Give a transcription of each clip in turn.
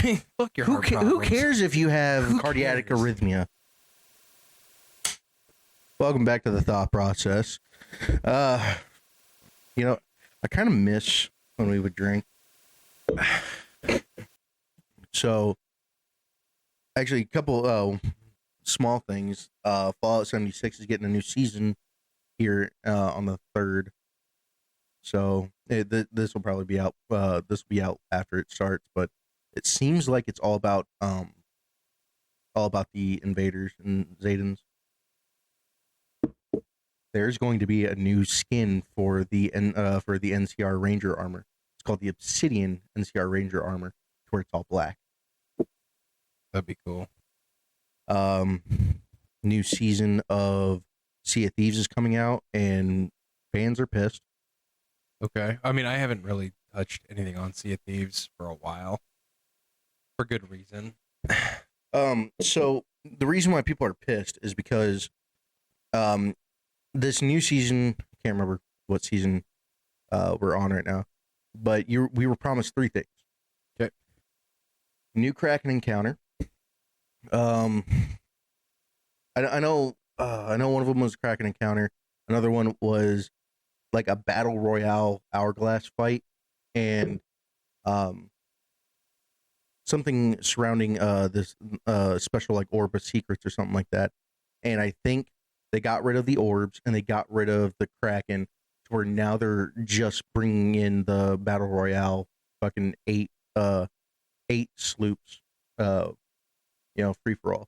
Fuck your Who, heart who problems. cares if you have Who cardiac cares? arrhythmia? Welcome back to the thought process. You know, I kind of miss when we would drink. So, actually, a couple small things. Fallout 76 is getting a new season here on the 3rd. So this will probably be out. This will be out after it starts, but it seems like it's all about the invaders and Zaytans. There's going to be a new skin for the NCR Ranger armor. It's called the Obsidian NCR Ranger armor, where it's all black. That'd be cool. New season of Sea of Thieves is coming out, and fans are pissed. Okay. I mean, I haven't really touched anything on Sea of Thieves for a while. For good reason. So the reason why people are pissed is because this new season, I can't remember what season we're on right now, but we were promised 3 things. Okay. New Kraken encounter. I know one of them was Kraken encounter. Another one was like a battle royale hourglass fight, and something surrounding this special like orb of secrets or something like that. And I think they got rid of the orbs and they got rid of the Kraken, to where now they're just bringing in the battle royale fucking 8 sloops, free for all.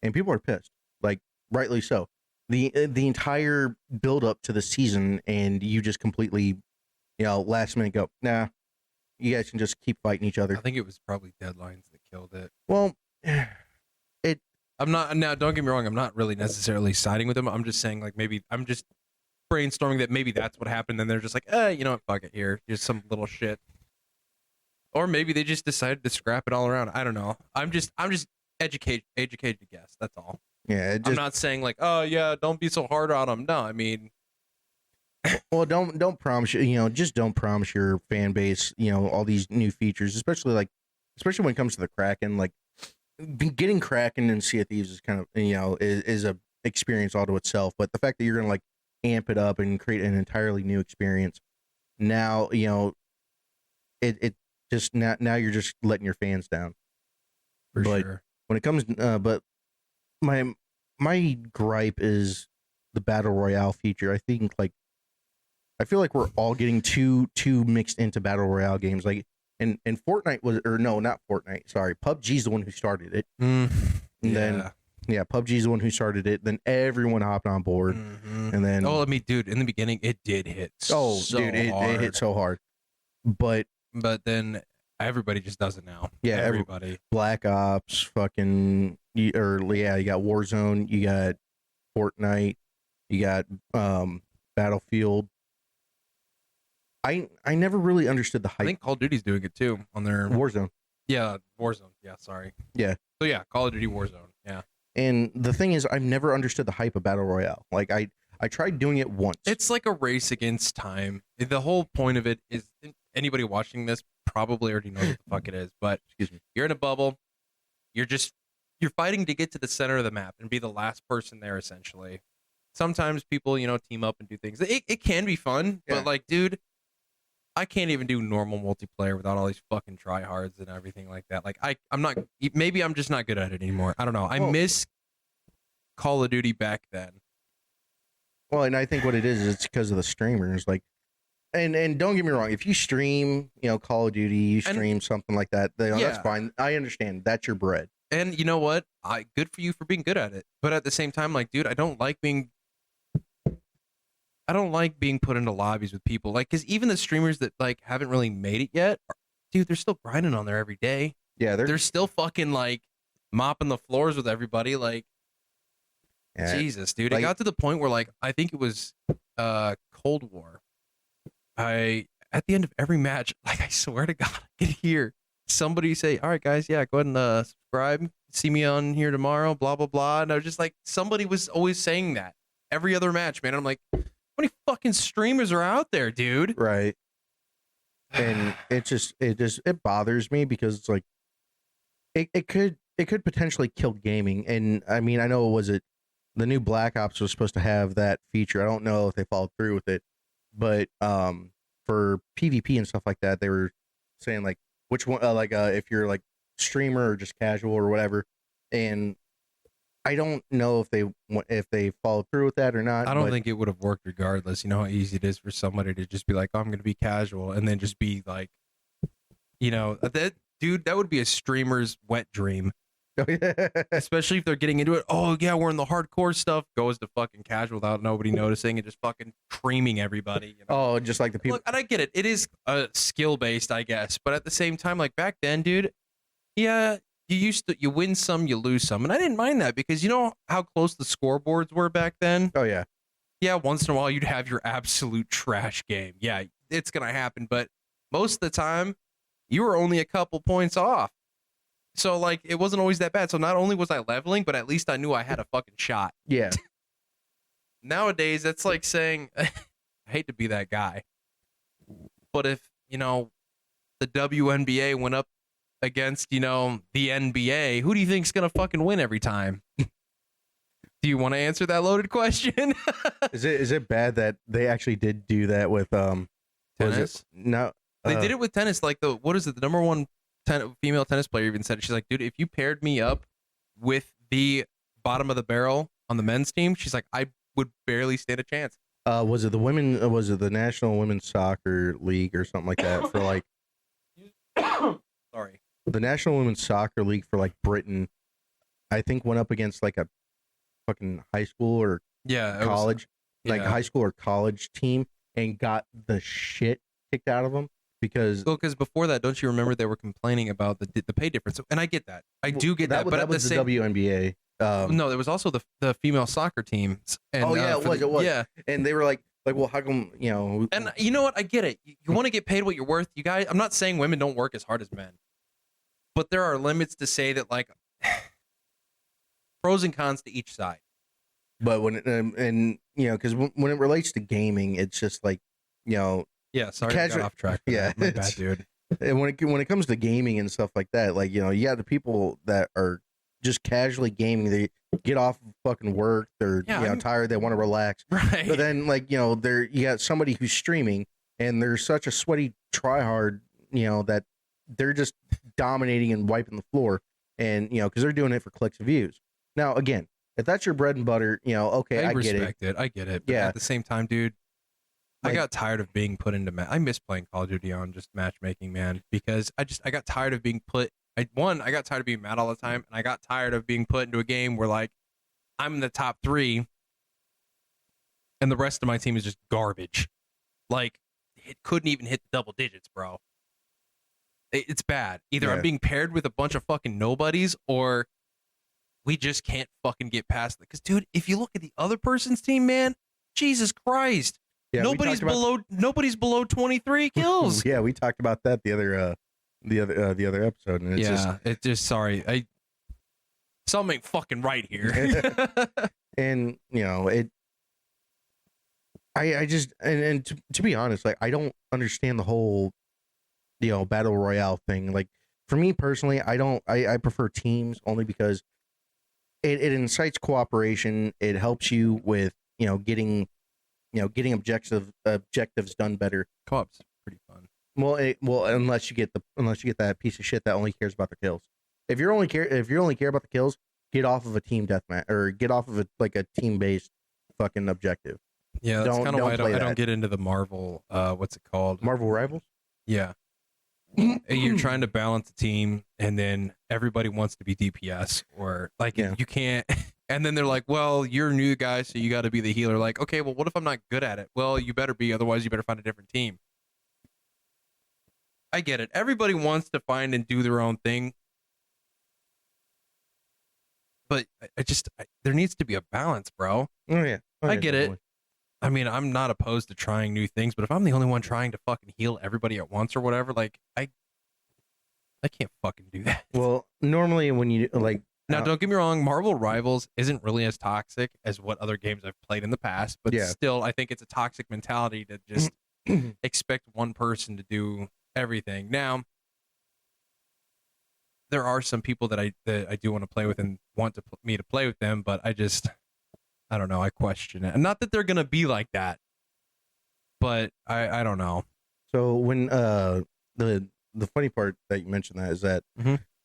And people are pissed, like rightly so. The entire build up to the season, and you just completely, last minute go, nah, you guys can just keep fighting each other. I think it was probably deadlines that killed it. Well, I'm not, now don't get me wrong, I'm not really necessarily siding with them. I'm just saying, like, maybe I'm just brainstorming that maybe that's what happened, and they're just like, you know what, fuck it, here, just some little shit. Or maybe they just decided to scrap it all around. I don't know. I'm just educated to guess. That's all. Yeah, I'm not saying like, oh yeah, don't be so hard on them. No, I mean, well, don't promise just don't promise your fan base all these new features, especially when it comes to the Kraken. Like, getting Kraken and Sea of Thieves is kind of is a experience all to itself. But the fact that you're gonna like amp it up and create an entirely new experience, now it just now you're just letting your fans down. for But sure. when it comes, but my gripe is the battle royale feature. I feel like we're all getting too mixed into battle royale games. Like, and Fortnite was, or no, not Fortnite. Sorry, PUBG's the one who started it. And then PUBG's the one who started it. Then everyone hopped on board, and then I mean, dude, in the beginning it did hit. So dude, it hit so hard. But then everybody just does it now. Yeah, everybody. Black Ops, fucking, you got Warzone, you got Fortnite, you got Battlefield. I never really understood the hype. I think Call of Duty's doing it too on their Warzone. Yeah, Warzone. Yeah, sorry. Yeah. So yeah, Call of Duty Warzone. Yeah. And the thing is, I've never understood the hype of Battle Royale. Like, I tried doing it once. It's like a race against time. The whole point of it is, anybody watching this probably already knows what the fuck it is, but Excuse me. You're in a bubble. You're fighting to get to the center of the map and be the last person there, essentially. Sometimes people, team up and do things. It can be fun, Yeah. but like, dude, I can't even do normal multiplayer without all these fucking tryhards and everything like that. Like, I'm not, maybe I'm just not good at it anymore. I don't know. I miss Call of Duty back then. Well, and I think what it is it's because of the streamers. Like, and don't get me wrong, if you stream, Call of Duty, you stream something like that, that's fine. I understand. That's your bread. And you know what? Good for you for being good at it. But at the same time, like, dude, I don't like being put into lobbies with people. Like, because even the streamers that like haven't really made it yet, dude, they're still grinding on there every day. Yeah, they're still fucking like mopping the floors with everybody. Like, Jesus, dude, it got to the point where like I think it was Cold War. At the end of every match, like, I swear to God, I could hear somebody say, "All right, guys, yeah, go ahead and subscribe. See me on here tomorrow." Blah blah blah. And I was just like, somebody was always saying that every other match, man. And I'm like, how many fucking streamers are out there, dude? Right. and it bothers me because it's like it could potentially kill gaming. And I mean, I know the new Black Ops was supposed to have that feature. I don't know if they followed through with it, but for PvP and stuff like that, they were saying like which one, if you're like streamer or just casual or whatever. And I don't know if they followed through with that or not. I don't think it would have worked regardless. You know how easy it is for somebody to just be like, oh, I'm going to be casual, and then just be like, that dude, that would be a streamer's wet dream. Especially if they're getting into it. Oh yeah, we're in the hardcore stuff. Goes to fucking casual without nobody noticing and just fucking creaming everybody. Oh, just like the people. Look, and I get it. It is skill based, I guess. But at the same time, like back then, dude, yeah, you win some, you lose some, and I didn't mind that because you know how close the scoreboards were back then. Oh yeah, yeah. Once in a while, you'd have your absolute trash game. Yeah, it's gonna happen, but most of the time, you were only a couple points off. So, like, it wasn't always that bad. So, not only was I leveling, but at least I knew I had a fucking shot. Yeah. Nowadays, that's like saying, I hate to be that guy, but if, the WNBA went up against, the NBA, who do you think's going to fucking win every time? Do you want to answer that loaded question? Is it bad that they actually did do that with, tennis? No. They did it with tennis. Like, the number one female tennis player even said it. She's like, dude, if you paired me up with the bottom of the barrel on the men's team, she's like, I would barely stand a chance. Was it the National Women's Soccer League or something like that for like sorry, the National Women's Soccer League for like Britain, I think went up against like a fucking high school or college, high school or college team and got the shit kicked out of them. Because before that, don't you remember they were complaining about the pay difference? And I get that. I do get that. But that was the WNBA. No, there was also the female soccer teams. And, it was. Yeah, and they were like, well, how come And you know what? I get it. You want to get paid what you're worth, you guys. I'm not saying women don't work as hard as men, but there are limits to say that, like, pros and cons to each side. But when because when it relates to gaming, it's just like Yeah, sorry, I got off track. Yeah, my bad, dude. And when it comes to gaming and stuff like that, like you got the people that are just casually gaming. They get off of fucking work. They're tired. They want to relax. Right. But then you got somebody who's streaming and they're such a sweaty tryhard. That they're just dominating and wiping the floor, and because they're doing it for clicks and views. Now again, if that's your bread and butter, okay, I get it. I get it. But at the same time, dude. I got tired of being put into I miss playing Call of Duty on just matchmaking, man, because I got tired of being I got tired of being mad all the time, and I got tired of being put into a game where like I'm in the top 3 and the rest of my team is just garbage. Like it couldn't even hit the double digits, bro. It's bad. Either I'm being paired with a bunch of fucking nobodies or we just can't fucking get past it. Because dude, if you look at the other person's team, man, Jesus Christ. Yeah, nobody's below 23 kills. Yeah, we talked about that the other episode, and it's something ain't fucking right here. And I just to be honest, like I don't understand the whole battle royale thing. Like for me personally, I prefer teams only because it incites cooperation. It helps you with getting objectives done better. Co-op's pretty fun. Well, unless you get that piece of shit that only cares about the kills. If you only care about the kills, get off of a team deathmatch or get off of a team based fucking objective. Yeah, that's kind of why I don't get into the Marvel. What's it called? Marvel Rivals. Yeah, you're trying to balance the team, and then everybody wants to be DPS or like you can't. And then they're like, well, you're a new guy, so you got to be the healer. Like, okay, well, what if I'm not good at it? Well, you better be. Otherwise, you better find a different team. I get it. Everybody wants to find and do their own thing. But there needs to be a balance, bro. Oh, yeah. I get it. I mean, I'm not opposed to trying new things, but if I'm the only one trying to fucking heal everybody at once or whatever, like, I can't fucking do that. Well, normally when you, like, now, don't get me wrong, Marvel Rivals isn't really as toxic as what other games I've played in the past, but still, I think it's a toxic mentality to just expect one person to do everything. Now, there are some people that I do want to play with and want me to play with them, but I don't know. I question it. And not that they're gonna be like that, but I don't know. So when the funny part that you mentioned that is that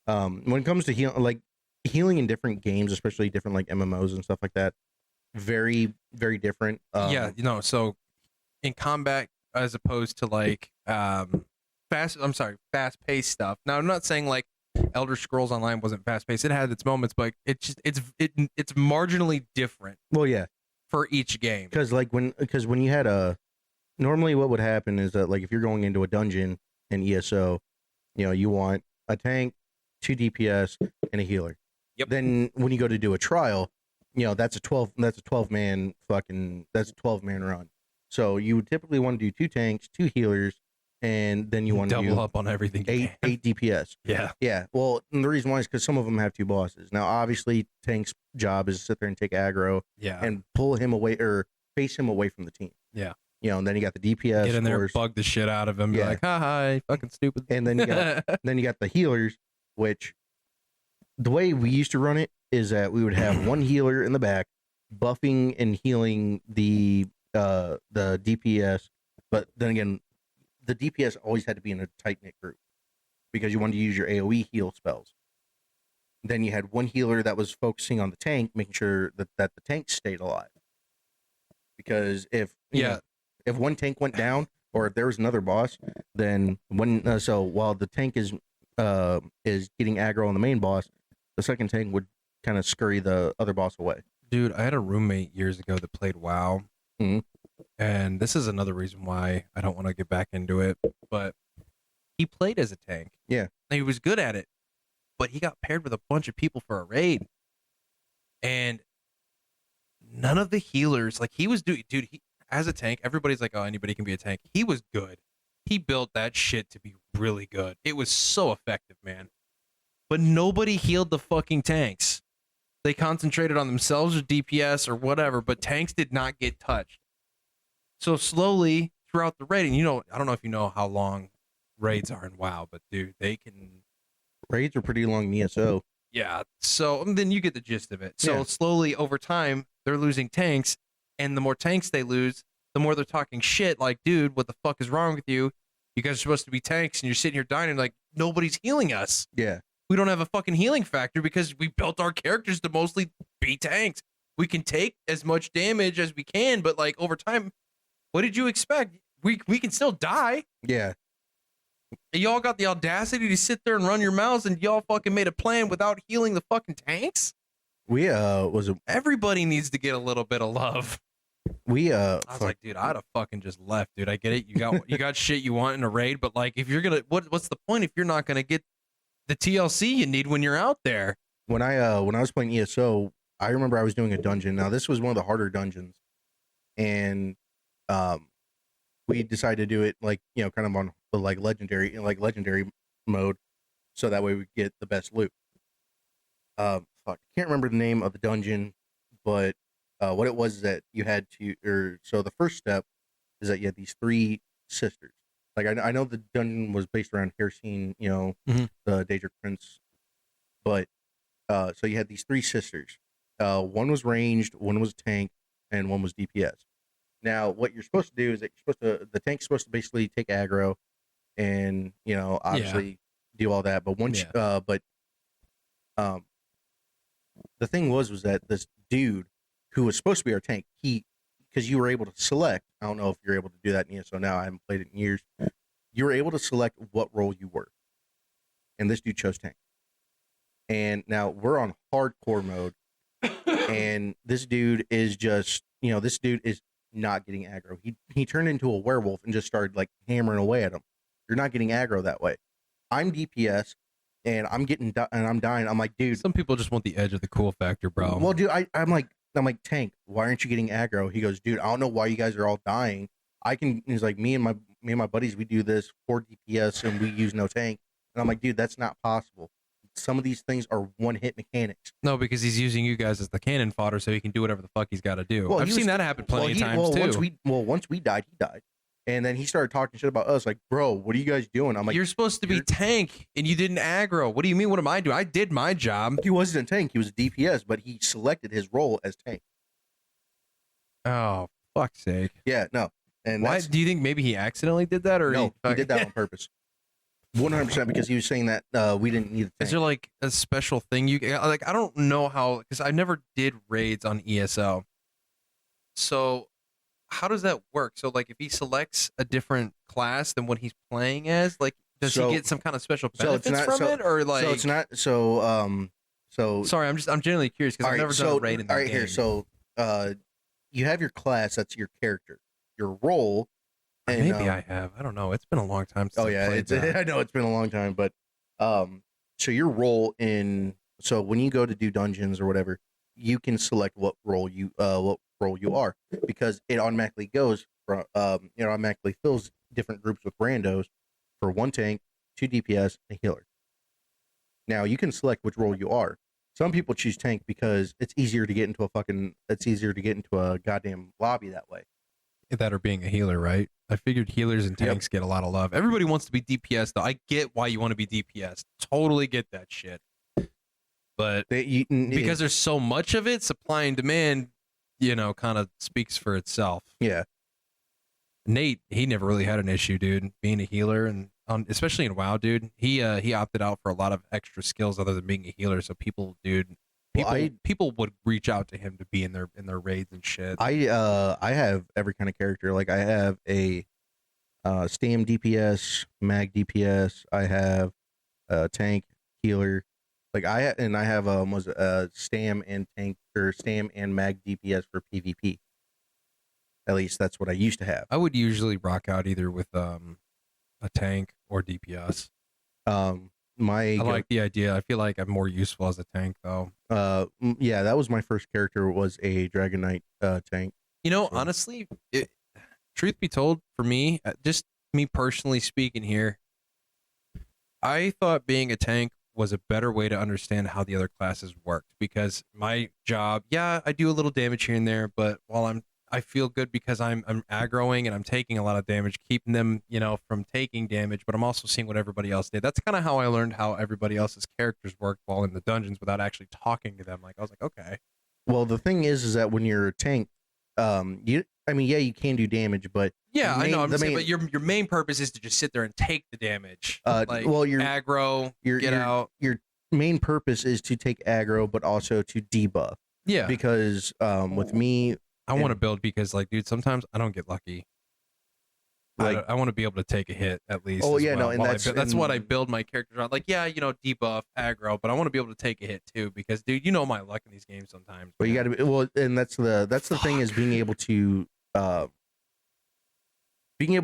when it comes to healing in different games, especially different like MMOs and stuff like that, very very different. Yeah, so in combat as opposed to like fast paced stuff. Now I'm not saying like Elder Scrolls Online wasn't fast paced. It had its moments, but it's marginally different. Well, yeah, for each game. Because when you had normally what would happen is that like if you're going into a dungeon in ESO, you want a tank, 2 DPS, and a healer. Yep. Then when you go to do a trial, that's a 12 man run. So you would typically want to do 2 tanks, 2 healers, and then you want to double up on everything. 8 DPS. Yeah. Yeah. Well, and the reason why is because some of them have 2 bosses. Now, obviously, tank's job is to sit there and take aggro. Yeah. And pull him away or face him away from the team. Yeah. And then you got the DPS. Get in there, bug the shit out of him. Yeah. Be like, hi, fucking stupid. And then you got the healers, which the way we used to run it is that we would have one healer in the back, buffing and healing the DPS. But then again, the DPS always had to be in a tight knit group because you wanted to use your AOE heal spells. Then you had one healer that was focusing on the tank, making sure that the tank stayed alive. Because if one tank went down, or if there was another boss, then while the tank is getting aggro on the main boss, the second tank would kind of scurry the other boss away. Dude, I had a roommate years ago that played WoW, and this is another reason why I don't want to get back into it. But he played as a tank. Yeah, and he was good at it, but he got paired with a bunch of people for a raid, and none of the healers, like he was doing, dude. As a tank, everybody's like, oh, anybody can be a tank. He was good. He built that shit to be really good. It was so effective, man. But nobody healed the fucking tanks. They concentrated on themselves or DPS or whatever, but tanks did not get touched. So slowly throughout the raid, and I don't know if you know how long raids are in WoW, but dude, raids are pretty long in ESO. Yeah. So then you get the gist of it. So slowly over time, they're losing tanks. And the more tanks they lose, the more they're talking shit. Like, dude, what the fuck is wrong with you? You guys are supposed to be tanks, and you're sitting here dying, and like, nobody's healing us. Yeah. We don't have a fucking healing factor because we built our characters to mostly be tanks. We can take as much damage as we can, but like over time, what did you expect? We can still die. Yeah. And y'all got the audacity to sit there and run your mouths, and y'all fucking made a plan without healing the fucking tanks? Everybody needs to get a little bit of love. I was like, dude, I'd have fucking just left, dude. I get it. You got shit you want in a raid, but like, if you're gonna, what's the point if you're not gonna get the TLC you need when you're out there? When I was playing ESO, I remember I was doing a dungeon. Now this was one of the harder dungeons, and we decided to do it like kind of on the legendary mode, so that way we get the best loot. I can't remember the name of the dungeon, but what it was is that you had to, so the first step is that you had these 3 sisters. Like I know the dungeon was based around Hersine, the Daedric Prince, but so you had these 3 sisters. One was ranged, one was tank, and one was DPS. Now, what you're supposed to do is that the tank's supposed to basically take aggro, and obviously do all that. But once, the thing was that this dude who was supposed to be our tank, because you were able to select. I don't know if you're able to do that in ESO now. I haven't played it in years. You were able to select what role you were, and this dude chose tank. And now we're on hardcore mode, and this dude is just, this dude is not getting aggro. He turned into a werewolf and just started like hammering away at him. You're not getting aggro that way. I'm DPS, and I'm dying. I'm like, dude. Some people just want the edge of the cool factor, bro. Well, dude, I'm like, tank, why aren't you getting aggro? He goes, dude, I don't know why you guys are all dying. He's like, me and my buddies, we do this for DPS and we use no tank. And I'm like, dude, that's not possible. Some of these things are one-hit mechanics. No, because he's using you guys as the cannon fodder so he can do whatever the fuck he's got to do. I've seen that happen plenty of times too. Once we died, he died. And then he started talking shit about us, like, bro, what are you guys doing? I'm like, you're supposed to be tank, and you didn't aggro. What do you mean? What am I doing? I did my job. He wasn't a tank. He was a DPS, but he selected his role as tank. Oh, fuck's sake. Yeah, no. And why do you think maybe he accidentally did that, or no? He did that on purpose. 100% because he was saying that we didn't need a tank. Is there like a special thing you like? I don't know how, because I never did raids on ESO. So how does that work? So like if he selects a different class than what he's playing as, like does he get some kind of special benefits from it, or like? So it's not. So sorry, I'm genuinely curious because I've never done a raid in that game. Here, so you have your class. That's your character. Your role. And, maybe I have. I don't know. It's been a long time since I played that. I know it's been a long time, but so your role so when you go to do dungeons or whatever, you can select what role you are, because it automatically goes from it automatically fills different groups with randos for 1 tank, 2 DPS, and a healer. Now you can select which role you are. Some people choose tank because it's easier to get into a goddamn lobby that way. That or being a healer, right? I figured healers and tanks get a lot of love. Everybody wants to be DPS, though. I get why you want to be DPS. Totally get that shit. But because there's so much of it, supply and demand, kind of speaks for itself. Yeah. Nate, he never really had an issue, dude, being a healer, and especially in WoW, dude. He opted out for a lot of extra skills other than being a healer. So people would reach out to him to be in their raids and shit. I have every kind of character. Like I have a Stam DPS, Mag DPS. I have a tank healer. Like I have Stam and tank, or Stam and Mag DPS for PvP. At least that's what I used to have. I would usually rock out either with a tank or DPS. I like the idea. I feel like I'm more useful as a tank, though. Yeah, that was my first character, was a Dragon Knight tank. Honestly, truth be told, for me, just me personally speaking here, I thought being a tank was a better way to understand how the other classes worked, because my job, I do a little damage here and there, but while I feel good because I'm aggroing and I'm taking a lot of damage, keeping them, from taking damage, but I'm also seeing what everybody else did. That's kind of how I learned how everybody else's characters worked while in the dungeons without actually talking to them. Like, I was like, okay. Well, the thing is that when you're a tank, you can do damage, but I know. But your main purpose is to just sit there and take the damage. Your aggro, get out. Your main purpose is to take aggro, but also to debuff. Yeah. Because with me, I want to build because, like, dude, sometimes I don't get lucky. Like, I want to be able to take a hit at least. Oh yeah, well, no, and that's what I build my characters on. Like, debuff, aggro, but I want to be able to take a hit too, because, dude, my luck in these games sometimes. But you got to and that's the thing, is being able to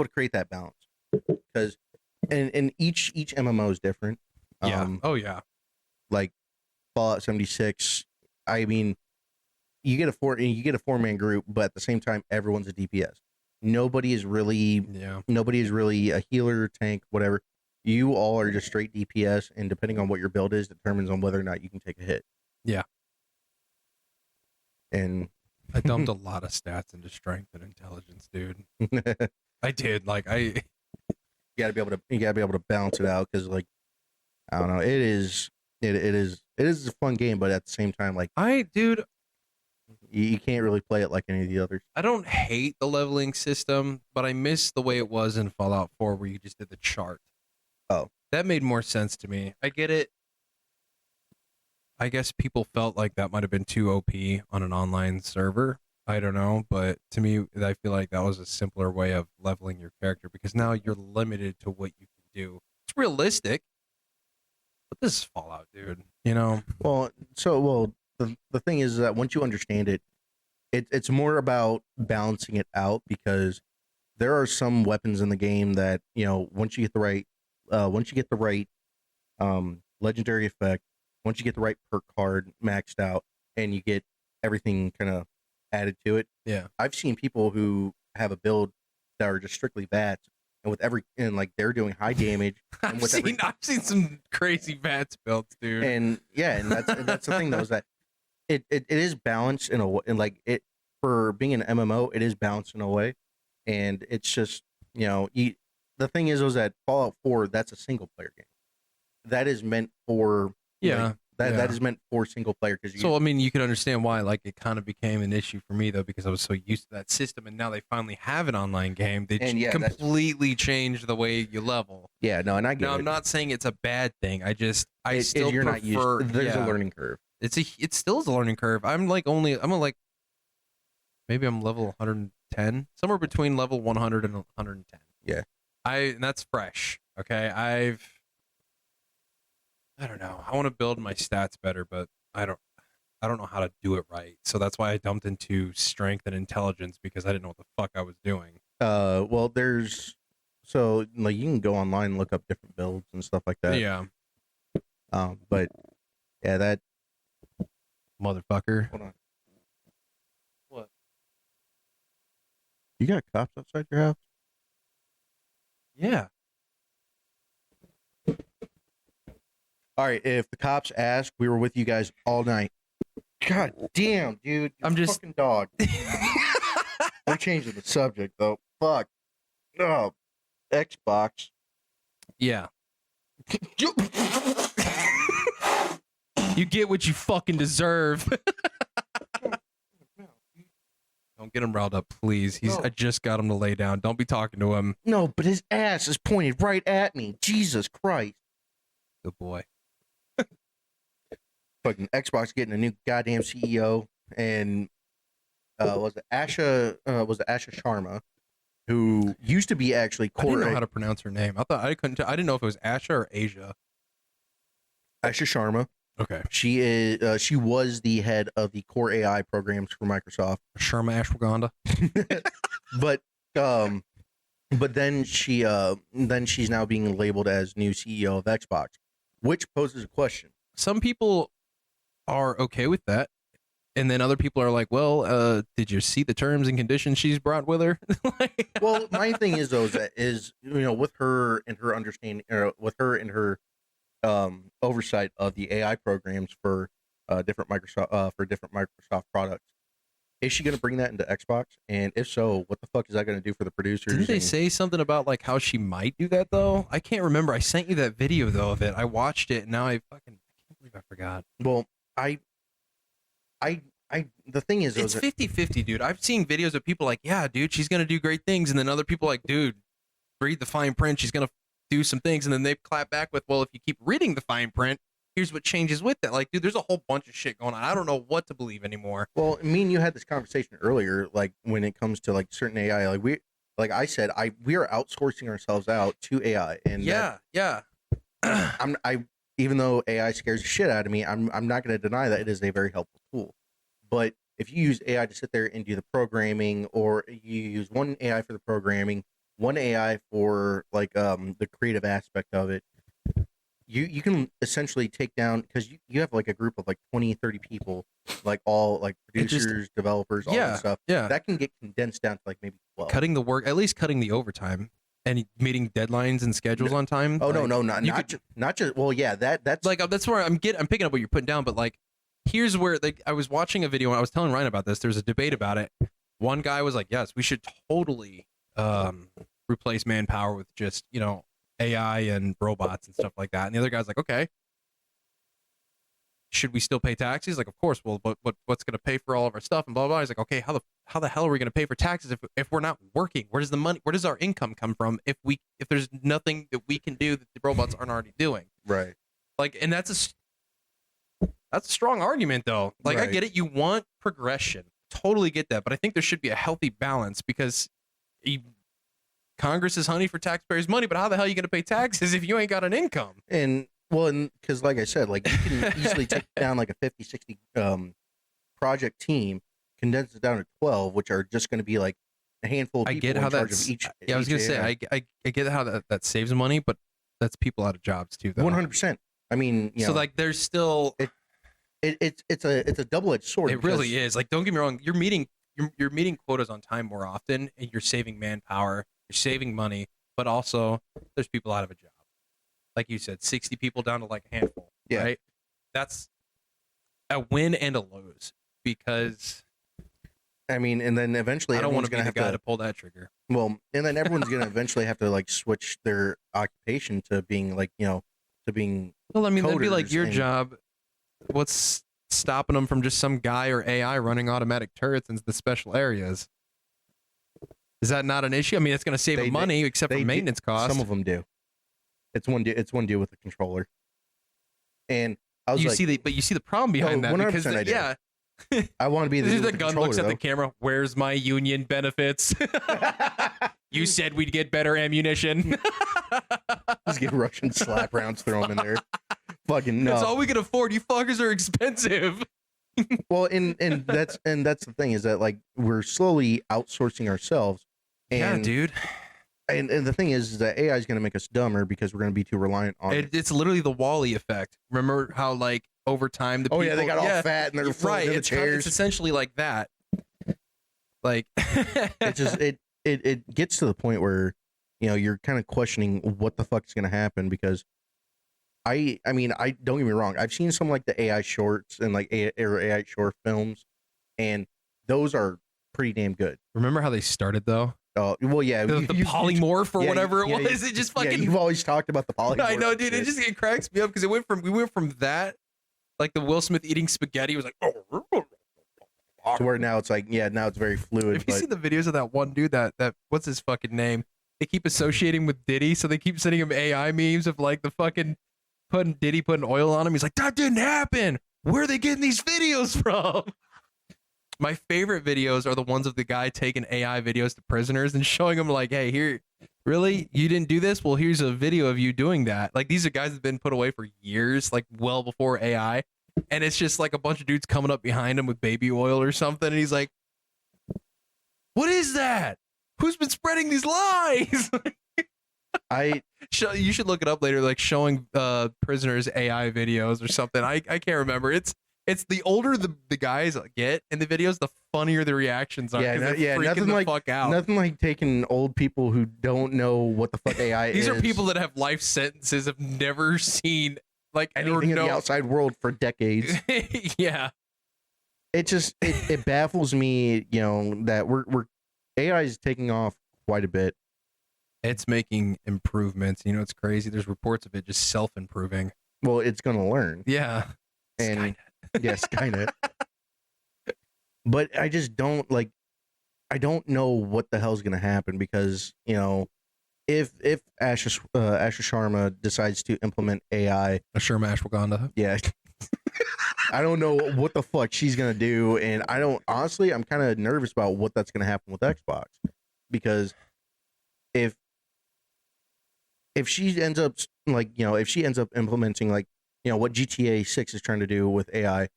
create that balance, because and each MMO is different. Yeah. Like Fallout 76. I mean, you get a 4-man group, but at the same time, everyone's a DPS. Nobody is really a healer, tank, whatever. You all are just straight DPS, and depending on what your build is, determines on whether or not you can take a hit. Yeah. And I dumped a lot of stats into strength and intelligence, dude. I did. Like, you gotta be able to balance it out, because, like, I don't know, it is a fun game, but at the same time, like, you can't really play it like any of the others. I don't hate the leveling system, but I miss the way it was in Fallout 4, where you just did the chart. Oh. That made more sense to me. I get it. I guess people felt like that might have been too OP on an online server. I don't know, but to me, I feel like that was a simpler way of leveling your character, because now you're limited to what you can do. It's realistic, but this is Fallout, dude. Well, the thing is that once you understand it, it's more about balancing it out, because there are some weapons in the game that, once you get the right legendary effect, once you get the right perk card maxed out, and you get everything kind of added to it. Yeah. I've seen people who have a build that are just strictly VATs, and like they're doing high damage. I've seen some crazy VATs builds, dude. And that's the thing, though, is that it is balanced in a way, and like, it, for being an MMO, it is balanced in a way, and it's just, the thing is that Fallout 4, that's a single player game. That is meant for that is meant for single player So I mean, you can understand why like it kind of became an issue for me though, because I was so used to that system, and now they finally have an online game. They completely changed the way you level. Yeah, no, and I get now, it. I'm not saying it's a bad thing. I still you're prefer. Not used. There's a learning curve. It still is a learning curve. I'm maybe I'm level 110, somewhere between level 100 and 110. Yeah, and that's fresh. Okay, I don't know. I want to build my stats better, but I don't know how to do it right. So that's why I dumped into strength and intelligence, because I didn't know what the fuck I was doing. Well, so like you can go online and look up different builds and stuff like that. Yeah. But yeah, that motherfucker. Hold on. What? You got cops outside your house? Yeah. All right, if the cops ask, we were with you guys all night. God damn, dude. I'm just fucking dog. We're changing the subject though. Fuck. Oh, Xbox. Yeah. You get what you fucking deserve. Don't get him riled up, please. I just got him to lay down. Don't be talking to him. No, but his ass is pointed right at me. Jesus Christ. Good boy. Fucking Xbox getting a new goddamn CEO, and was it Asha Sharma, who used to be actually I didn't know how to pronounce her name. I didn't know if it was Asha or Asia. Asha Sharma. Okay. She was the head of the core AI programs for Microsoft. Sharma Ashwagandha. But then she's now being labeled as new CEO of Xbox, which poses a question. Some people are okay with that, and then other people are like, well, did you see the terms and conditions she's brought with her? Well, my thing is though, with her and her understanding, with her and her oversight of the AI programs for different Microsoft products, is she going to bring that into Xbox? And if so, what the fuck is that going to do for the producers? Didn't they say something about like how she might do that though? I can't remember. I sent you that video though of it. I watched it, and now I can't believe I forgot. Well, the thing is, it's 50-50, dude. I've seen videos of people like, yeah, dude, she's gonna do great things, and then other people like, dude, read the fine print, she's gonna do some things, and then they clap back with, well, if you keep reading the fine print, here's what changes with that. Like, dude, there's a whole bunch of shit going on. I don't know what to believe anymore. Well, me and you had this conversation earlier, like when it comes to like certain AI, like I said, we are outsourcing ourselves out to AI, and even though AI scares the shit out of me, I'm not going to deny that it is a very helpful tool. But if you use AI to sit there and do the programming, or you use one AI for the programming, one AI for like the creative aspect of it, you can essentially take down, because you have like a group of like 20-30 people, like all like producers, developers, all that stuff. Yeah, that can get condensed down to like maybe 12. Cutting the work, at least cutting the overtime. And meeting deadlines and schedules on time. Oh, like, not just. Well, yeah, that's like that's where I'm picking up what you're putting down. But like, here's where I was watching a video and I was telling Ryan about this. There's a debate about it. One guy was like, "Yes, we should totally replace manpower with just AI and robots and stuff like that." And the other guy's like, "Okay, should we still pay taxes?" Like, of course. Well, but what's going to pay for all of our stuff and blah blah. He's like, "Okay, how the hell are we going to pay for taxes if we're not working? Where does our income come from if there's nothing that we can do that the robots aren't already doing?" Right. Like, and that's a strong argument though. Like, right. I get it. You want progression. Totally get that. But I think there should be a healthy balance, because Congress is honey for taxpayers' money, but how the hell are you going to pay taxes if you ain't got an income? And because like I said, like you can easily take down like a 50-60 project team, condense it down to 12, which are just going to be like a handful of people I get how in charge that's, of each. Yeah, I was going to say, I get how that saves money, but that's people out of jobs too, though. 100%. I mean, so like there's still it's a double-edged sword. It really is. Like, don't get me wrong, you're meeting quotas on time more often, and you're saving manpower, you're saving money, but also there's people out of a job. Like you said, 60 people down to like a handful. Yeah. Right? That's a win and a lose, because I mean, and then eventually I don't want everyone's to be gonna the have guy to. to pull that trigger. Well, and then everyone's gonna eventually have to like switch their occupation to being like to being. Well, I mean, that'd be like coders your and- job. What's stopping them from just some guy or AI running automatic turrets into the special areas? Is that not an issue? I mean, it's going to save them money, except for maintenance costs. Some of them do. It's one deal with the controller. And I was but you see the problem behind that because I do. yeah, I want to be the the gun looks at the camera. Where's my union benefits? You said we'd get better ammunition. Just get Russian slap rounds, throw them in there. Fucking no. That's all we can afford. You fuckers are expensive. Well, and that's the thing is that like we're slowly outsourcing ourselves. And, yeah, dude. And the thing is that AI is going to make us dumber because we're going to be too reliant on it. It's literally the Wall-E effect. Remember how like over time the people, they got all fat and they're floating in the chairs. It's essentially like that. Like it just it gets to the point where you're kind of questioning what the fuck is going to happen because I mean I don't get me wrong, I've seen some like the AI shorts and like AI short films, and those are pretty damn good. Remember how they started though? Oh well, yeah, the polymorph or whatever it was. It just fucking. Yeah, you've always talked about the polymorph. I know, dude. It cracks me up because we went from that, like the Will Smith eating spaghetti was like, to where now it's like, now it's very fluid. Have you seen the videos of that one dude that what's his fucking name? They keep associating with Diddy, so they keep sending him AI memes of like the fucking Diddy putting oil on him. He's like, that didn't happen. Where are they getting these videos from? My favorite videos are the ones of the guy taking AI videos to prisoners and showing them like, hey, here, really? You didn't do this? Well, here's a video of you doing that. Like, these are guys that have been put away for years, like well before AI. And it's just like a bunch of dudes coming up behind him with baby oil or something. And he's like, what is that? Who's been spreading these lies? You should look it up later, like showing prisoners AI videos or something. I can't remember. It's the older the guys get in the videos, the funnier the reactions are. Nothing like fuck out. Nothing like taking old people who don't know what the fuck AI is. These are people that have life sentences, have never seen like anything in the outside world for decades. Yeah, it just it baffles me, that we're AI is taking off quite a bit. It's making improvements. It's crazy. There's reports of it just self-improving. Well, it's gonna learn. Yeah, and. Skynet. Yes, kind of. But I just don't I don't know what the hell's gonna happen because if Asha Sharma decides to implement AI, Sharma Ashwagandha. Yeah, I don't know what the fuck she's gonna do, and I'm kind of nervous about what that's gonna happen with Xbox because if she ends up implementing what GTA 6 is trying to do with AI,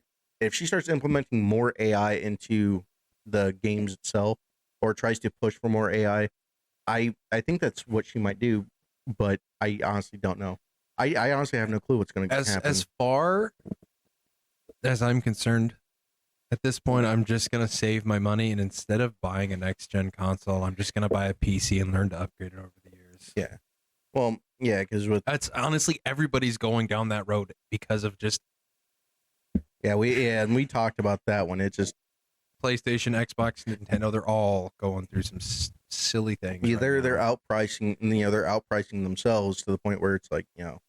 if she starts implementing more AI into the games itself or tries to push for more AI, I think that's what she might do, but I honestly don't know. I honestly have no clue what's going to happen. As far as I'm concerned, at this point, I'm just going to save my money, and instead of buying a next-gen console, I'm just going to buy a PC and learn to upgrade it over the years. Yeah. Well, yeah, because that's honestly everybody's going down that road because of just and we talked about that one. It's just PlayStation, Xbox, Nintendo. They're all going through some silly things. Yeah, they're outpricing. They're outpricing themselves to the point where it's like Well,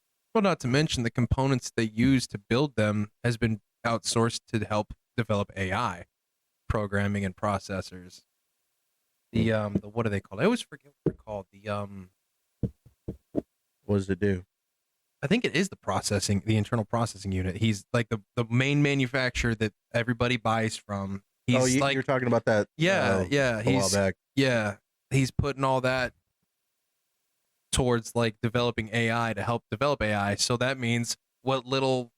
not to mention the components they use to build them has been outsourced to help develop AI, programming and processors. The what are they called? I always forget what they're called. What does it do? I think it is the internal processing unit. He's like the main manufacturer that everybody buys from. He's you're talking about that. Yeah. A while back. Yeah. He's putting all that towards like developing AI to help develop AI. So that means what little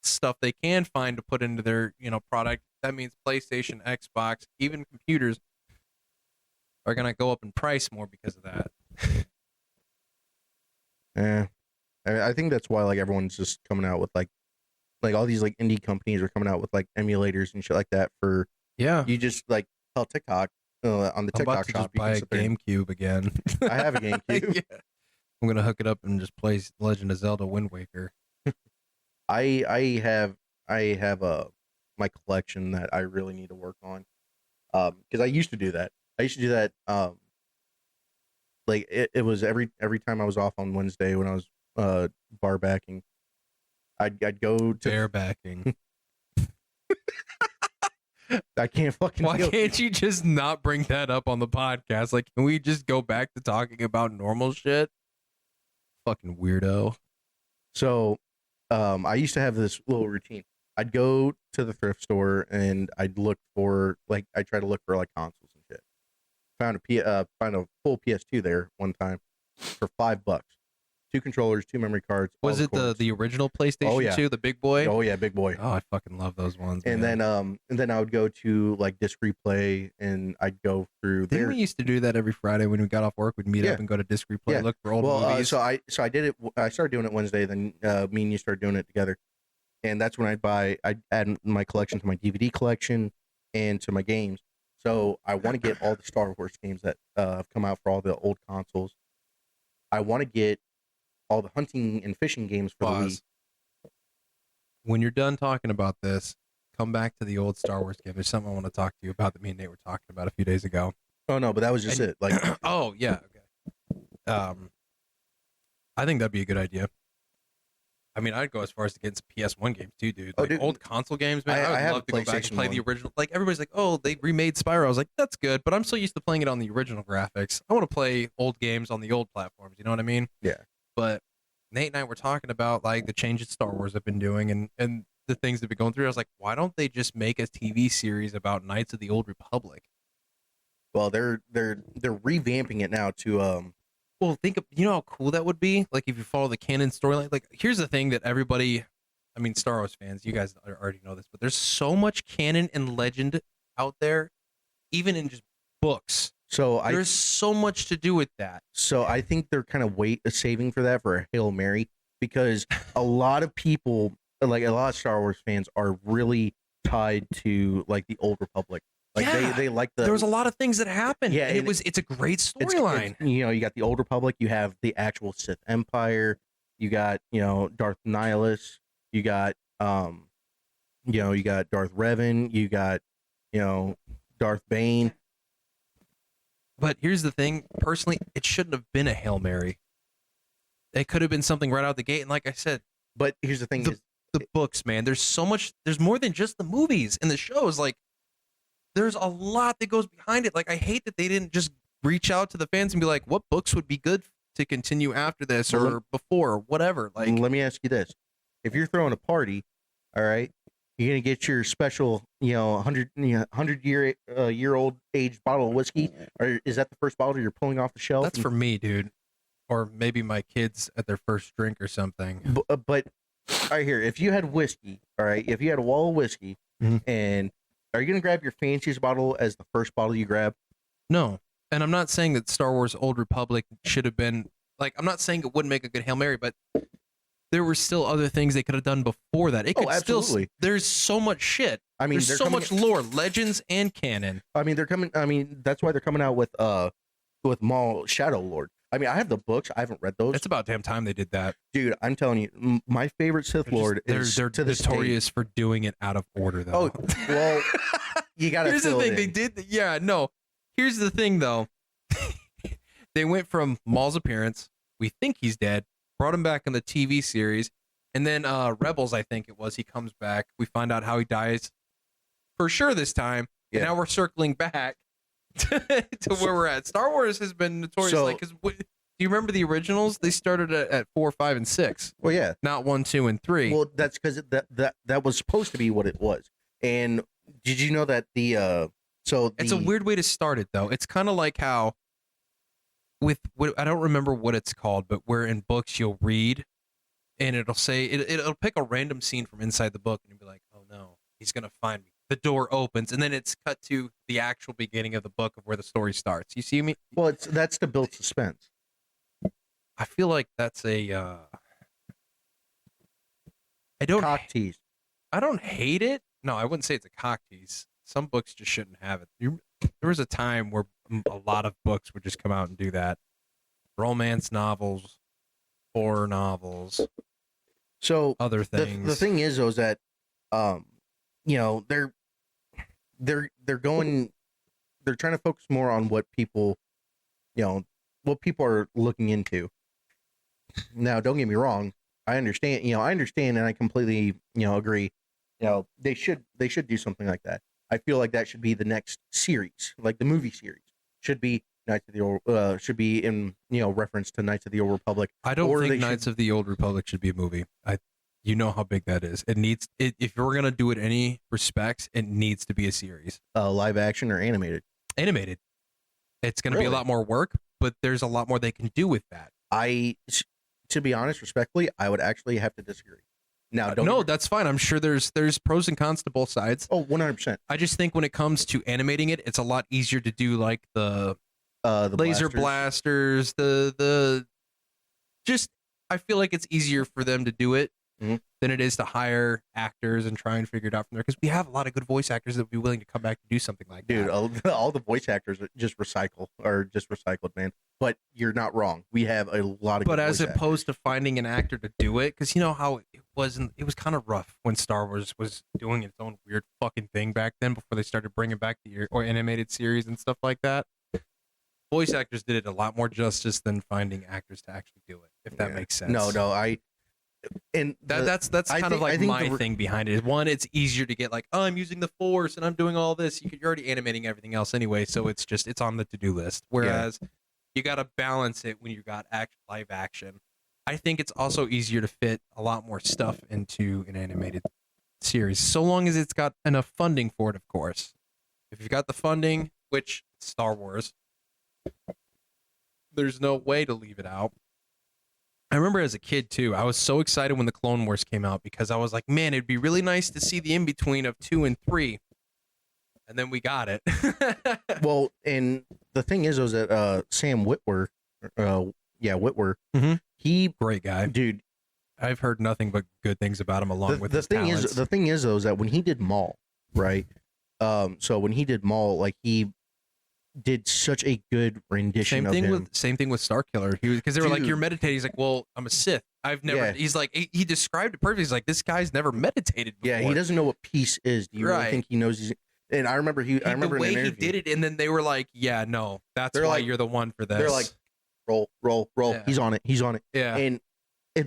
stuff they can find to put into their, product. That means PlayStation, Xbox, even computers are going to go up in price more because of that. Yeah, I think that's why like everyone's just coming out with like all these like indie companies are coming out with like emulators and shit like that for you just like tell TikTok on the TikTok shop. Just buy a GameCube again. I have a GameCube. Yeah. I'm gonna hook it up and just play Legend of Zelda Wind Waker. I have my collection that I really need to work on. Because I used to do that. Like it was every time I was off on Wednesday when I was bar backing. I'd go to barebacking. I can't fucking. Why can't you just not bring that up on the podcast? Like, can we just go back to talking about normal shit? Fucking weirdo. So, I used to have this little routine. I'd go to the thrift store and I'd look for I try to look for like consoles and shit. Found a full PS2 there one time for $5. 2 controllers, 2 memory cards. Was it the original PlayStation 2, the big boy? Oh yeah, big boy. Oh, I fucking love those ones. And man. then I would go to like Disc Replay and I'd go through Didn't we used to do that every Friday when we got off work? We'd meet up and go to Disc Replay, look for old movies. So I did it. I started doing it Wednesday. Then me and you started doing it together, and that's when I'd add my collection to my DVD collection and to my games. So I want to get all the Star Wars games that have come out for all the old consoles. I want to get all the hunting and fishing games for the Wii. When you're done talking about this, come back to the old Star Wars game. There's something I want to talk to you about that me and Nate were talking about a few days ago. Oh no, but that was just it. Like, oh yeah, okay. I think that'd be a good idea. I mean, I'd go as far as to get into PS1 games too, dude. Like old console games, man. I would love to go back and play the original. Like everybody's like, oh, they remade Spyro. I was like, that's good, but I'm so used to playing it on the original graphics. I want to play old games on the old platforms. You know what I mean? Yeah. But Nate and I were talking about like the changes Star Wars have been doing and the things they've been going through. I was like, why don't they just make a TV series about Knights of the Old Republic? Well, they're revamping it now to Well, think of, you know how cool that would be? Like if you follow the canon storyline. Like here's the thing that everybody, I mean Star Wars fans, you guys already know this, but there's so much canon and legend out there, even in just books. So there's so much to do with that. So I think they're kind of saving for that for a Hail Mary, because a lot of people, like a lot of Star Wars fans, are really tied to like the Old Republic. Like they like there was a lot of things that happened. Yeah, and it's a great storyline. You know, you got the Old Republic, you have the actual Sith Empire, you got, you know, Darth Nihilus, you got you got Darth Revan, you got, you know, Darth Bane. But here's the thing, personally, it shouldn't have been a Hail Mary. It could have been something right out the gate. And like I said, but here's the thing, the books, man, there's so much, there's more than just the movies and the shows. Like there's a lot that goes behind it. Like I hate that they didn't just reach out to the fans and be like, what books would be good to continue after this or before or whatever. Like, let me ask you this. If you're throwing a party, all right, you're going to get your special, 100-year-old aged bottle of whiskey, or is that the first bottle you're pulling off the shelf? That's for me, dude. Or maybe my kids at their first drink or something. But all right, here, if you had whiskey, all right, if you had a wall of whiskey, and are you going to grab your fanciest bottle as the first bottle you grab? No. And I'm not saying that Star Wars Old Republic should have been, like, I'm not saying it wouldn't make a good Hail Mary, but there were still other things they could have done before that. It could absolutely. There's so much shit. I mean, there's so much lore, legends, and canon. I mean, that's why they're coming out with Maul Shadow Lord. I mean, I have the books. I haven't read those. It's about damn time they did that. Dude, I'm telling you, my favorite Sith Lord is they're notorious for doing it out of order, though. Oh, well, you got to Here's the thing. They did. Yeah, no. Here's the thing, though. They went from Maul's appearance, we think he's dead, brought him back in the TV series, and then Rebels, I think it was, he comes back. We find out how he dies for sure this time. Yeah. And now we're circling back to where we're at. Star Wars has been notorious. Do you remember the originals? They started at 4, 5, and 6. Well, yeah. Not 1, 2, and 3. Well, that's because that was supposed to be what it was. And did you know that it's a weird way to start it, though. It's kind of like how I don't remember what it's called, but where in books you'll read and it'll say it'll pick a random scene from inside the book and you'll be like, oh no, he's gonna find me. The door opens and then it's cut to the actual beginning of the book of where the story starts. You see me? Well, that's to build suspense. I feel like that's a cock tease. I don't hate it. No, I wouldn't say it's a cock tease. Some books just shouldn't have it. There was a time where a lot of books would just come out and do that. Romance novels, horror novels, so other things. The thing is, though, is that they're going they're trying to focus more on what people, what people are looking into. Now, don't get me wrong. I understand, and I completely, agree. They should do something like that. I feel like that should be the next series, like the movie series should be should be in reference to Knights of the Old Republic. I don't think Knights of the Old Republic should be a movie. You know how big that is. It needs it if you're gonna do it any respects, it needs to be a series. Live action or animated? Animated. It's gonna be a lot more work, but there's a lot more they can do with that. To be honest, respectfully, I would actually have to disagree. Now, that's fine. I'm sure there's pros and cons to both sides. Oh, 100%. I just think when it comes to animating it, it's a lot easier to do like the laser blasters, I feel like it's easier for them to do it than it is to hire actors and try and figure it out from there, because we have a lot of good voice actors that would be willing to come back and do something like that. Dude, all the voice actors are just recycled, man. But you're not wrong. We have a lot of But as opposed to finding an actor to do it, because you know how it was kind of rough when Star Wars was doing its own weird fucking thing back then before they started bringing back the animated series and stuff like that. Voice actors did it a lot more justice than finding actors to actually do it, if that makes sense. No, that's kind of like my thing behind it. One, it's easier to get like, oh, I'm using the Force and I'm doing all this. You're already animating everything else anyway, so it's on the to-do list. Whereas you got to balance it when you got live action. I think it's also easier to fit a lot more stuff into an animated series, so long as it's got enough funding for it, of course. If you've got the funding, which Star Wars, there's no way to leave it out. I remember as a kid too, I was so excited when the Clone Wars came out because I was like, man, it'd be really nice to see the in-between of 2 and 3. And then we got it. Well, and the thing is that Sam Witwer, he great guy, dude. I've heard nothing but good things about him. Along with the thing is though, is that when he did Maul, right? So when he did Maul, like he did such a good rendition of him. Same thing with Starkiller. He was, because they were like, you're meditating. He's like, well, I'm a Sith. I've never. Yeah. He's like, he described it perfectly. He's like, this guy's never meditated before. Yeah, he doesn't know what peace is. Do you really think he knows? And I remember the way he did it, and then they were like, yeah, no, that's why you're the one for this. They're like, roll. Yeah. He's on it. Yeah, and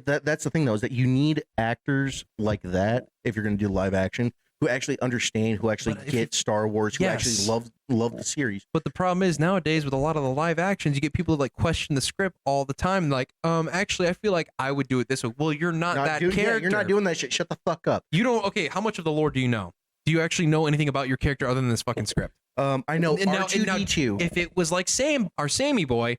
that's the thing though, is that you need actors like that if you're going to do live action, who actually understand, who actually get Star Wars, who actually love the series. But the problem is nowadays with a lot of the live actions, you get people that like question the script all the time. Like, actually, I feel like I would do it this way. Well, you're not that character. Yeah, you're not doing that shit. Shut the fuck up. You don't. Okay, how much of the lore do you know? Do you actually know anything about your character other than this fucking script? I know R2-D2. If it was like our Sammy boy,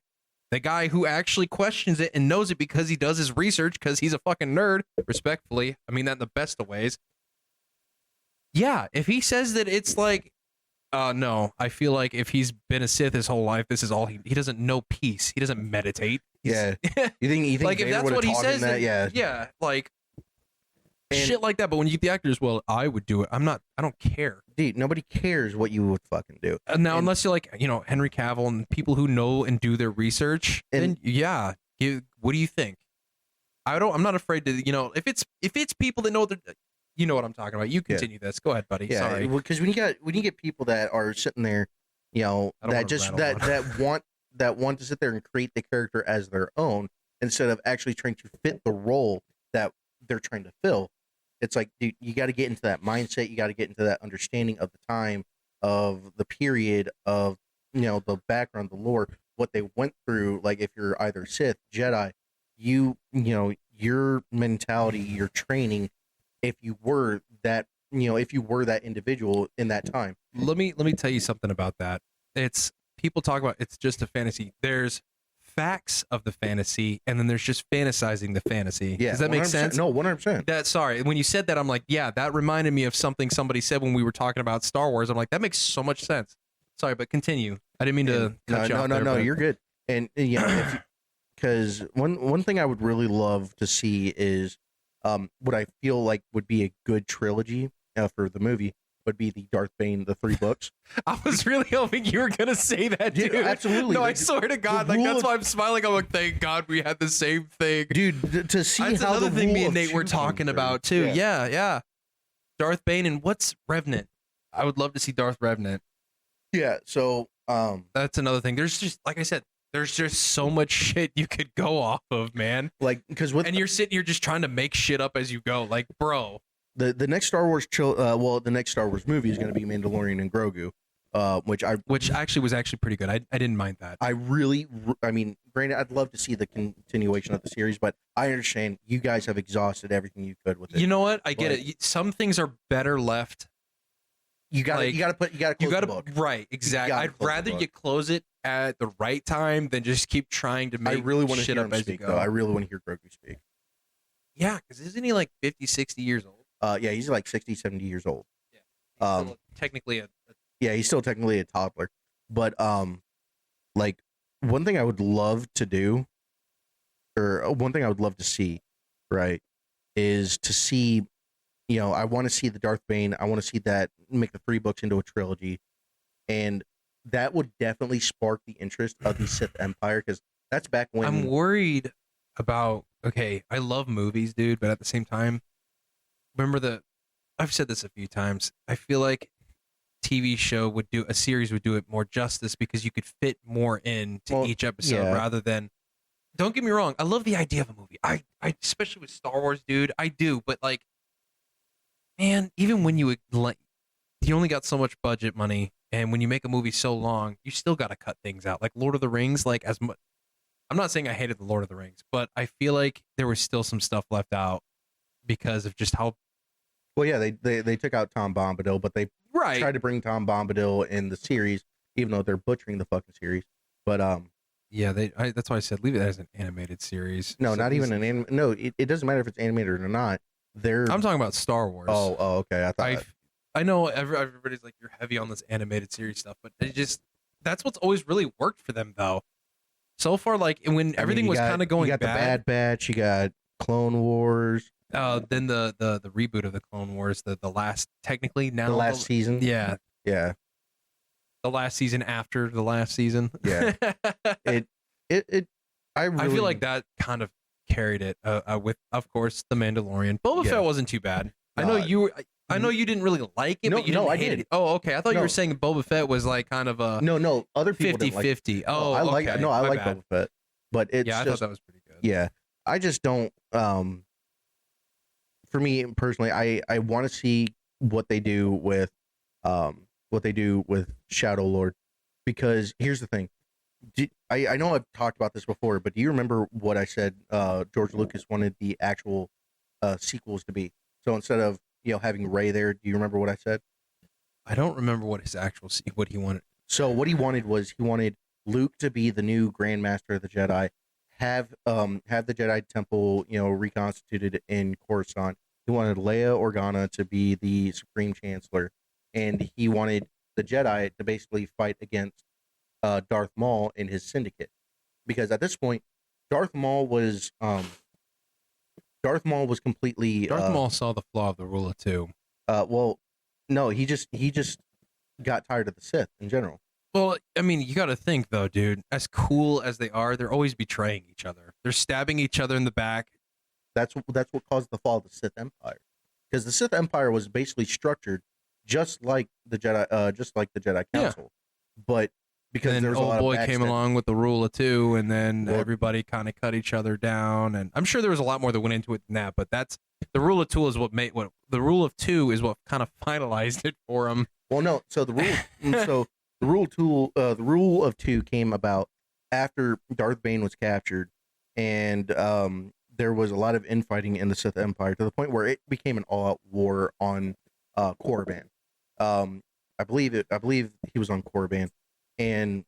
the guy who actually questions it and knows it because he does his research, because he's a fucking nerd, respectfully, I mean that in the best of ways. Yeah, if he says that it's like, no, I feel like if he's been a Sith his whole life, this is all he doesn't know peace. He doesn't meditate. Yeah. You think like if that's what he says, then, yeah, like shit like that. But when you get the actors, well, I would do it. I don't care. Dude, nobody cares what you would fucking do. Now, unless you're like, Henry Cavill and people who know and do their research, then yeah, what do you think? I'm not afraid to, if it's people that know that. You know what I'm talking about. You continue this. Go ahead, buddy. Yeah, sorry. Because when you get people that are sitting there, that want to sit there and create the character as their own instead of actually trying to fit the role that they're trying to fill. It's like, dude, you got to get into that mindset. You got to get into that understanding of the time, of the period, of the background, the lore, what they went through. Like if you're either Sith, Jedi, your mentality, your training. If you were that individual in that time. Let me tell you something about that. It's people talk about it's just a fantasy. There's facts of the fantasy, and then there's just fantasizing the fantasy. Yeah, does that make sense? No, 100%. Sorry, when you said that, I'm like, yeah, that reminded me of something somebody said when we were talking about Star Wars. I'm like, that makes so much sense. Sorry, but continue. I didn't mean to cut you off. No, you're good. And because one thing I would really love to see is. What I feel like would be a good trilogy for the movie would be the Darth Bane, the 3 books. I was really hoping you were gonna say that, dude. Absolutely. No, I swear to God, that's why I'm smiling. I'm like, thank God we had the same thing, dude. To see that's how another the thing me and Nate were talking about too. Yeah. Darth Bane and what's Revenant? I would love to see Darth Revenant. Yeah. So That's another thing. There's just, like I said, there's just so much shit you could go off of, man. Like, because and you're sitting here just trying to make shit up as you go. Like, bro, the next Star Wars the next Star Wars movie is going to be Mandalorian and Grogu, which actually was pretty good. I didn't mind that. I mean, granted, I'd love to see the continuation of the series, but I understand you guys have exhausted everything you could with it. You know what? I get it. Some things are better left. You got to close the book. Right, exactly. I'd rather you close it at the right time than just keep trying to make shit up as you go. I really want to hear Grogu speak. Yeah, because isn't he like 50, 60 years old? Yeah, he's like 60, 70 years old. Yeah, he's technically he's still technically a toddler. But like one thing I would love to do, or one thing I would love to see, right, is to see, I want to see the Darth Bane. I want to see that make the 3 books into a trilogy, and that would definitely spark the interest of the Sith Empire, because that's back when I'm worried about. Okay, I love movies, dude, but at the same time, I've said this a few times. I feel like a series would do it more justice because you could fit more into each episode rather than. Don't get me wrong, I love the idea of a movie. I especially with Star Wars, dude, I do, but like, man, even when you only got so much budget money, and when you make a movie so long, you still got to cut things out. Like Lord of the Rings, like I'm not saying I hated the Lord of the Rings, but I feel like there was still some stuff left out because of just how. Well, yeah, they took out Tom Bombadil, but they tried to bring Tom Bombadil in the series, even though they're butchering the fucking series. But yeah, that's why I said leave it as an animated series. No, not even an anime. No, it doesn't matter if it's animated or not. I'm talking about Star Wars. Oh, okay. I know everybody's like, you're heavy on this animated series stuff, but that's what's always really worked for them, though. So far, like when everything was kind of going bad. You got the Bad Batch, you got Clone Wars. Then the reboot of the Clone Wars, the last, technically now the last season. Yeah. The last season after the last season. Yeah. I feel like that kind of carried it with, of course, the Mandalorian. Boba Fett wasn't too bad. I know you didn't really like it, but you didn't hate it. Oh, okay. I thought you were saying Boba Fett was like kind of a no. Other people 50-50. Oh, I like okay. I like Boba Fett, but it's I thought that was pretty good. Yeah, I just don't. For me personally, I want to see what they do with Shadow Lord, because here's the thing. I know I've talked about this before, but do you remember what I said? George Lucas wanted the actual sequels to be. So instead of having Rey there, do you remember what I said? I don't remember what he wanted. So what he wanted was Luke to be the new Grand Master of the Jedi, have the Jedi Temple reconstituted in Coruscant. He wanted Leia Organa to be the Supreme Chancellor, and he wanted the Jedi to basically fight against Darth Maul and his syndicate, because at this point, Darth Maul was completely. Darth Maul saw the flaw of the Rule of Two. Well, no, he just got tired of the Sith in general. Well, I mean, you got to think though, dude. As cool as they are, they're always betraying each other. They're stabbing each other in the back. That's what caused the fall of the Sith Empire, because the Sith Empire was basically structured just like the Jedi Council, but because then there was old a lot boy of came along with the Rule of Two, and then everybody kind of cut each other down. And I'm sure there was a lot more that went into it than that, but that's the Rule of Two is what made the Rule of Two is what kind of finalized it for him. Well, no, so the Rule of Two came about after Darth Bane was captured, and there was a lot of infighting in the Sith Empire to the point where it became an all-out war on Korriban. I believe he was on Korriban, and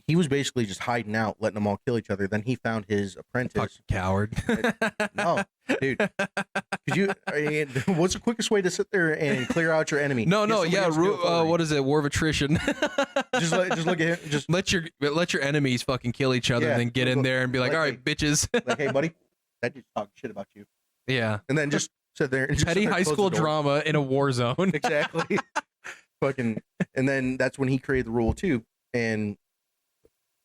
he was basically just hiding out, letting them all kill each other. Then he found his apprentice. Fucking coward. No, dude. What's the quickest way to sit there and clear out your enemy? What is it? War of attrition. just look at him. Just let your enemies fucking kill each other, and then get in there and be like, all right, bitches. Like, hey, buddy, that dude's talking shit about you. Yeah. And then just sit there and petty high school drama in a war zone. Exactly. Fucking. And then that's when he created the Rule Two, and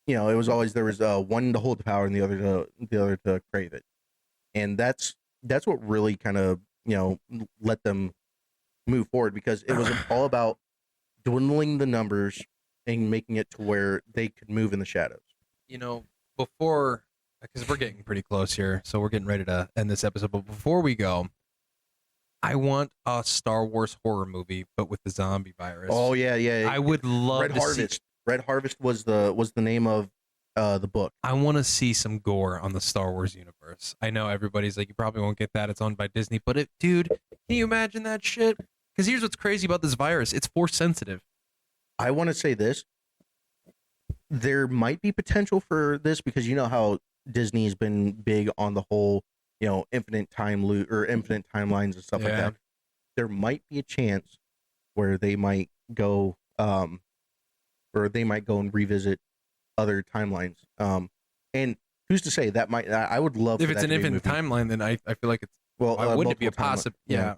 it was always there was one to hold the power and the other to crave it, and that's what really kind of let them move forward, because it was all about dwindling the numbers and making it to where they could move in the shadows. Before, because we're getting pretty close here, so we're getting ready to end this episode. But before we go, I want a Star Wars horror movie, but with the zombie virus. Oh yeah. I would love Red Harvest. Red Harvest was the name of the book. I want to see some gore on the Star Wars universe. I know everybody's like, you probably won't get that. It's owned by Disney, but dude, can you imagine that shit? Because here's what's crazy about this virus: it's force sensitive. I want to say this. There might be potential for this because you know how Disney has been big on the whole, infinite time loop or infinite timelines and stuff like that. There might be a chance where they might go, and revisit other timelines. And who's to say that might? I would love if it's an infinite timeline. Then I feel like it's why wouldn't it be a possibility? Yeah.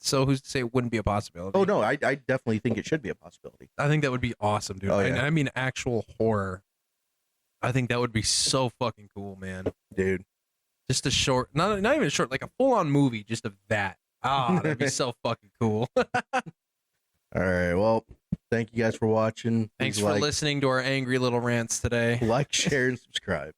So who's to say it wouldn't be a possibility? Oh no, I definitely think it should be a possibility. I think that would be awesome, dude. Oh, yeah. And I mean actual horror. I think that would be so fucking cool, man. Dude. Just a short, not even a short, like a full on movie just of that. That'd be so fucking cool. All right. Well, thank you guys for watching. Thanks for listening to our angry little rants today. Like, share, and subscribe.